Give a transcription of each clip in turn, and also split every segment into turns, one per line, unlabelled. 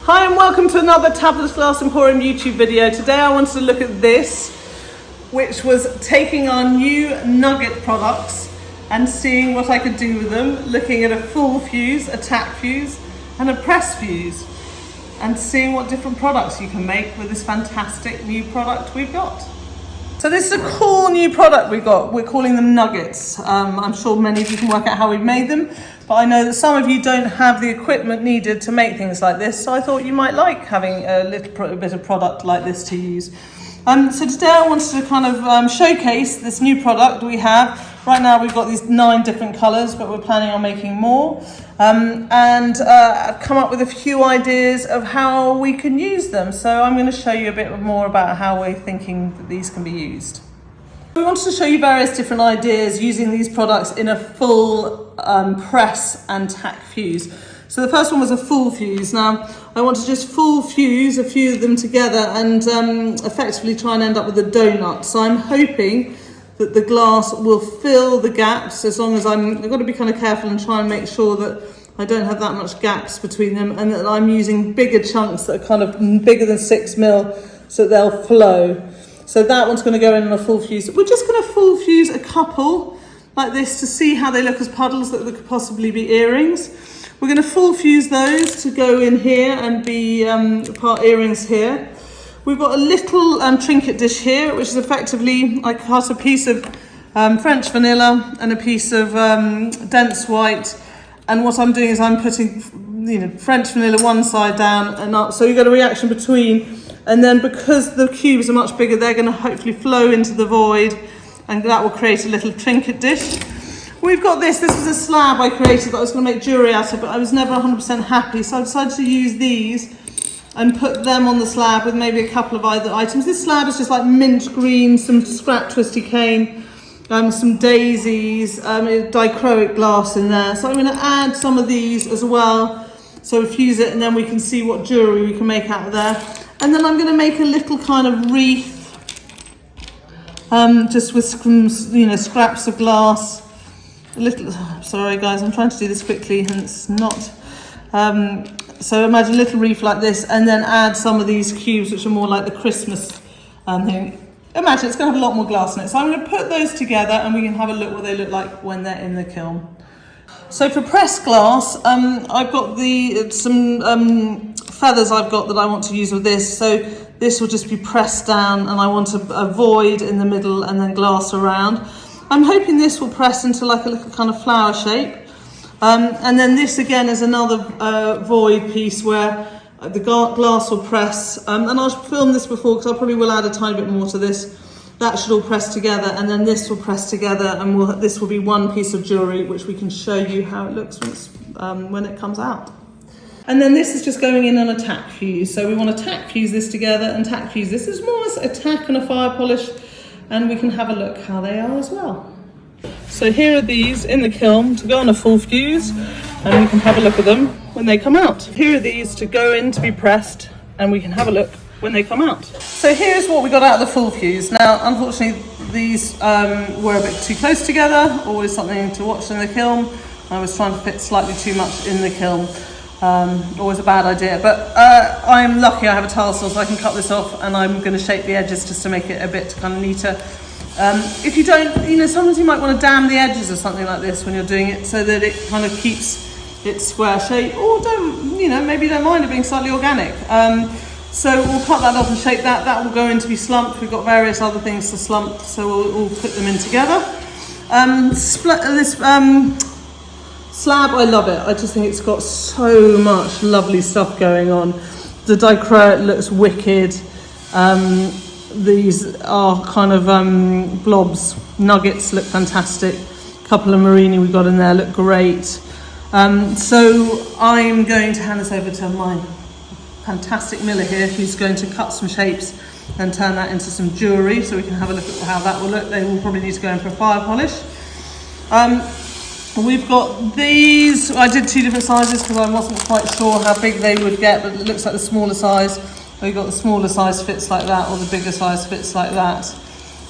Hi and welcome to another Tabitha's Glass Emporium YouTube video. Today I wanted to look at this, which was taking our new nugget products and seeing what I could do with them, looking at a full fuse, a tack fuse and a press fuse, and seeing what different products you can make with this fantastic new product we've got. So this is a cool new product we've got. We're calling them nuggets. I'm sure many of you can work out how we've made them, but I know that some of you don't have the equipment needed to make things like this, so I thought you might like having a little bit of product like this to use. So today I wanted to kind of showcase this new product we have. Right now we've got these 9 different colours, but we're planning on making more. I've come up with a few ideas of how we can use them. So I'm going to show you a bit more about how we're thinking that these can be used. We wanted to show you various different ideas using these products in a full press and tack fuse. So the first one was a full fuse. Now I want to just full fuse a few of them together and effectively try and end up with a donut. So I'm hoping that the glass will fill the gaps, as long as I've got to be kind of careful and try and make sure that I don't have that much gaps between them, and that I'm using bigger chunks that are kind of bigger than 6 mil so that they'll flow. So that one's going to go in on a full fuse. We're just going to full fuse a couple like this to see how they look as puddles that could possibly be earrings. We're going to full fuse those to go in here and be part earrings here. We've got a little trinket dish here, which is effectively, I cut a piece of French vanilla and a piece of dense white. And what I'm doing is I'm putting, French vanilla one side down and up. So you get a reaction between. And then because the cubes are much bigger, they're going to hopefully flow into the void, and that will create a little trinket dish. We've got this was a slab I created that I was going to make jewellery out of, but I was never 100% happy. So I decided to use these and put them on the slab with maybe a couple of other items. This slab is just like mint green, some scrap twisty cane, some daisies, dichroic glass in there. So I'm going to add some of these as well. So we fuse it and then we can see what jewellery we can make out of there. And then I'm going to make a little kind of wreath, just with some, scraps of glass. Sorry guys, I'm trying to do this quickly and it's not. So imagine a little wreath like this, and then add some of these cubes which are more like the Christmas thing. Imagine it's going to have a lot more glass in it. So I'm going to put those together and we can have a look what they look like when they're in the kiln. So for pressed glass, I've got some feathers I've got that I want to use with this. So this will just be pressed down, and I want a void in the middle and then glass around. I'm hoping this will press into like a little kind of flower shape. And then this again is another void piece where the glass will press. And I'll film this before because I probably will add a tiny bit more to this. That should all press together, and then this will press together, and this will be one piece of jewellery which we can show you how it looks when it comes out. And then this is just going in on a tack fuse. So we want to tack fuse this together and tack fuse this. It's more as a tack and a fire polish, and we can have a look how they are as well. So here are these in the kiln to go on a full fuse, and we can have a look at them when they come out. Here are these to go in to be pressed, and we can have a look when they come out. So here's what we got out of the full fuse. Now, unfortunately, these were a bit too close together, always something to watch in the kiln. I was trying to fit slightly too much in the kiln. Always a bad idea, but I'm lucky I have a tile saw, so I can cut this off, and I'm going to shape the edges just to make it a bit kind of neater. If you don't, sometimes you might want to dam the edges of something like this when you're doing it, so that it kind of keeps its square shape, or maybe don't mind it being slightly organic. So we'll cut that off and shape that. That will go in to be slumped. We've got various other things to slump, so we'll put them in together. This slab, I love it. I just think it's got so much lovely stuff going on. The dichroic looks wicked. These are kind of blobs. Nuggets look fantastic. A couple of Murrine we've got in there look great. So I'm going to hand this over to my fantastic miller here, who's going to cut some shapes and turn that into some jewellery, so we can have a look at how that will look. They will probably need to go in for a fire polish. We've got these. I did 2 different sizes because I wasn't quite sure how big they would get, but it looks like the smaller size. We've got the smaller size fits like that, or the bigger size fits like that.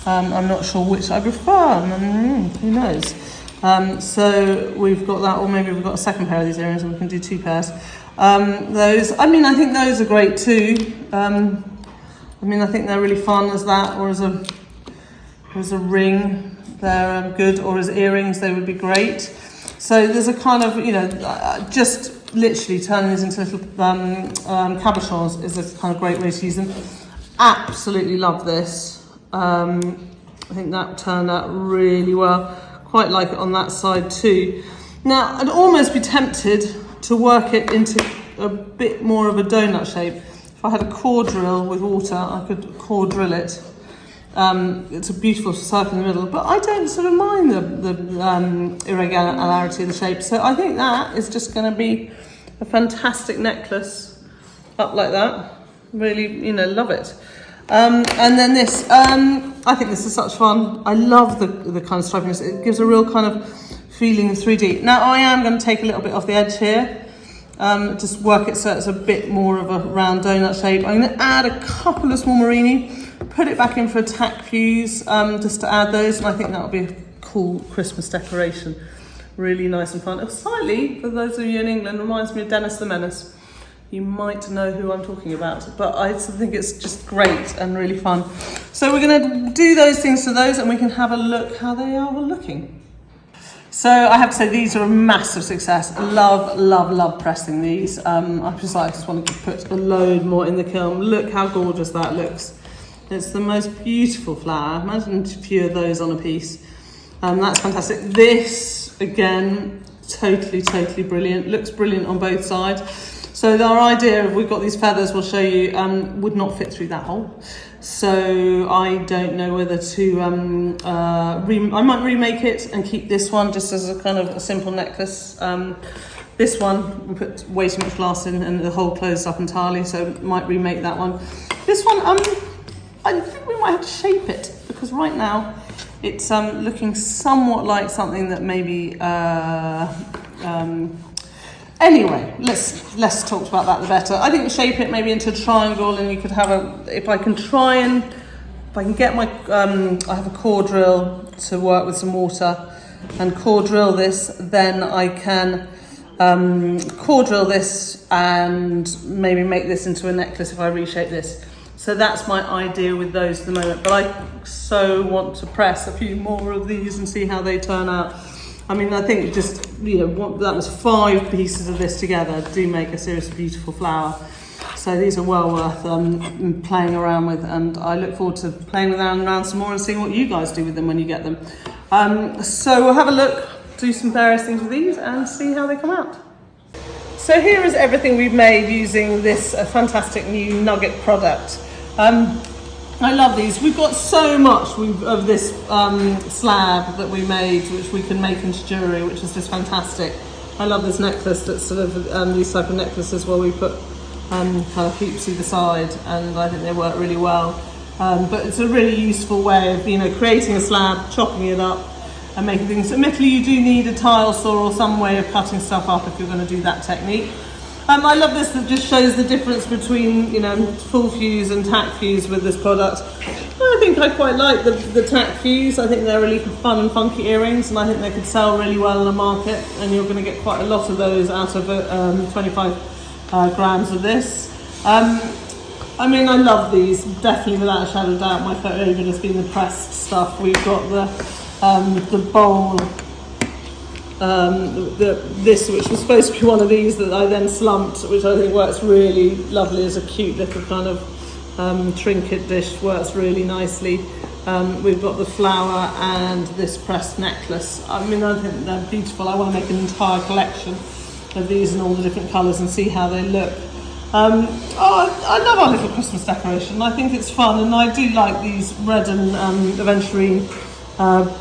I'm not sure which I prefer. Who knows? So we've got that, or maybe we've got a second pair of these earrings and we can do 2 pairs. Those, I mean, I think those are great too. I mean, I think they're really fun as that, or as a ring, they're good, or as earrings, they would be great. So there's a kind of, you know, just literally turning these into little cabochons is a kind of great way to use them. Absolutely love this. I think that turned out really well. Quite like it on that side too. Now, I'd almost be tempted to work it into a bit more of a donut shape. If I had a core drill with water, I could core drill it. It's a beautiful circle in the middle, but I don't sort of mind the irregularity of the shape. So I think that is just going to be a fantastic necklace up like that. Really, you know, love it. And then this, I think this is such fun. I love the kind of stripiness. It gives a real kind of feeling of 3D. Now I am going to take a little bit off the edge here. Just work it so it's a bit more of a round donut shape. I'm going to add a couple of small Murrine, put it back in for a tack fuse, just to add those, and I think that'll be a cool Christmas decoration. Really nice and fun. It slightly, for those of you in England, reminds me of Dennis the Menace. You might know who I'm talking about, but I think it's just great and really fun. So we're going to do those things to those, and we can have a look how they are looking. So I have to say these are a massive success. Love, love, love pressing these. I just want to put a load more in the kiln. Look how gorgeous that looks. It's the most beautiful flower. Imagine a few of those on a piece. That's fantastic. This, again, totally, totally brilliant. Looks brilliant on both sides. So our idea of we've got these feathers, we'll show you, would not fit through that hole. So I don't know whether to, I might remake it and keep this one just as a kind of a simple necklace. This one, we put way too much glass in and the hole closed up entirely, so might remake that one. This one, I think we might have to shape it, because right now it's looking somewhat like something that maybe, anyway, less talked about that the better. I think shape it maybe into a triangle, and you could have if I can get my, I have a core drill to work with some water and core drill this, then I can core drill this and maybe make this into a necklace if I reshape this. So that's my idea with those at the moment, but I so want to press a few more of these and see how they turn out. I mean, I think just, you know, that was 5 pieces of this together do make a seriously beautiful flower. So these are well worth playing around with, and I look forward to playing around some more and seeing what you guys do with them when you get them. So we'll have a look, do some various things with these and see how they come out. So here is everything we've made using this fantastic new nugget product. I love these. We've got so much of this slab that we made, which we can make into jewellery, which is just fantastic. I love this necklace that's sort of these type of necklaces where we put kind of hoops either side, and I think they work really well. But it's a really useful way of, you know, creating a slab, chopping it up and making things. Admittedly, you do need a tile saw or some way of cutting stuff up if you're going to do that technique. I love this, that just shows the difference between, you know, full fuse and tack fuse with this product. I think I quite like the tack fuse. I think they're really fun and funky earrings, and I think they could sell really well in the market, and you're going to get quite a lot of those out of 25 grams of this. I mean, I love these, definitely without a shadow of doubt. My favourite has been the pressed stuff. We've got the bowl. This, which was supposed to be one of these that I then slumped, which I think works really lovely as a cute little kind of trinket dish, works really nicely. We've got the flower and this pressed necklace. I mean, I think they're beautiful. I want to make an entire collection of these in all the different colours and see how they look. I love our little Christmas decoration. I think it's fun, and I do like these red and aventurine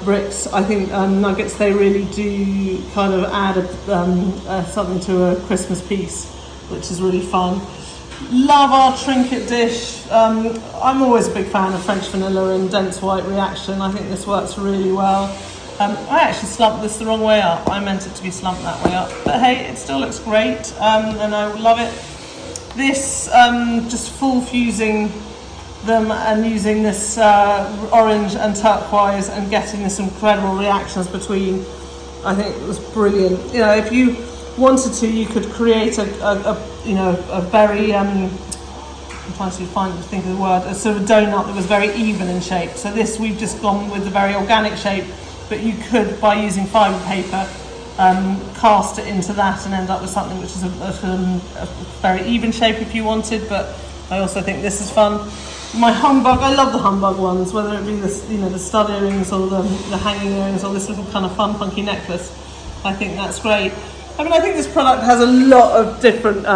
bricks. I think nuggets, they really do kind of add something to a Christmas piece, which is really fun. Love our trinket dish. I'm always a big fan of French vanilla and dense white reaction. I think this works really well. I actually slumped this the wrong way up. I meant it to be slumped that way up, but hey, it still looks great, and I love it. This, just full fusing them and using this orange and turquoise and getting this incredible reactions between, I think it was brilliant. You know, if you wanted to, you could create a very I'm trying to think of the word, a sort of donut that was very even in shape. So this, we've just gone with the very organic shape, but you could, by using fibre paper, cast it into that and end up with something which is a very even shape if you wanted. But I also think this is fun. My humbug, I love the humbug ones, whether it be the stud earrings or the hanging earrings or this little kind of fun funky necklace. I think that's great. I mean, I think this product has a lot of different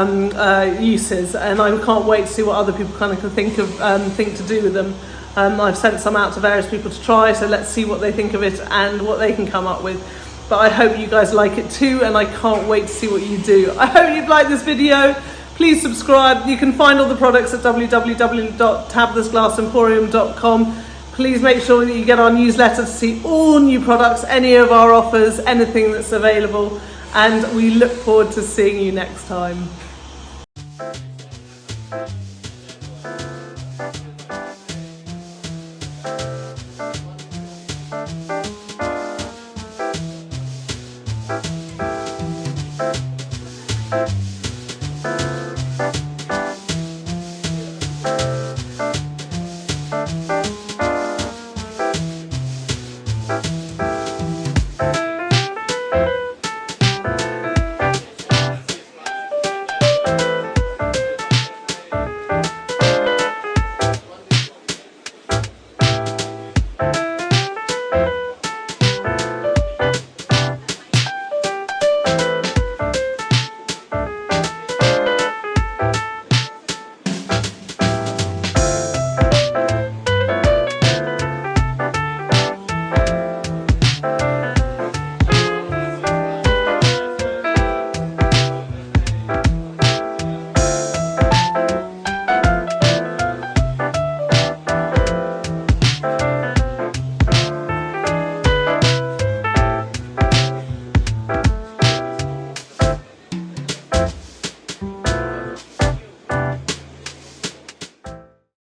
uses, and I can't wait to see what other people kind of can think to do with them. I've sent some out to various people to try, so let's see what they think of it and what they can come up with. But I hope you guys like it too, and I can't wait to see what you do. I hope you've liked this video. Please subscribe. You can find all the products at www.tabithasglassemporium.com. Please make sure that you get our newsletter to see all new products, any of our offers, anything that's available. And we look forward to seeing you next time.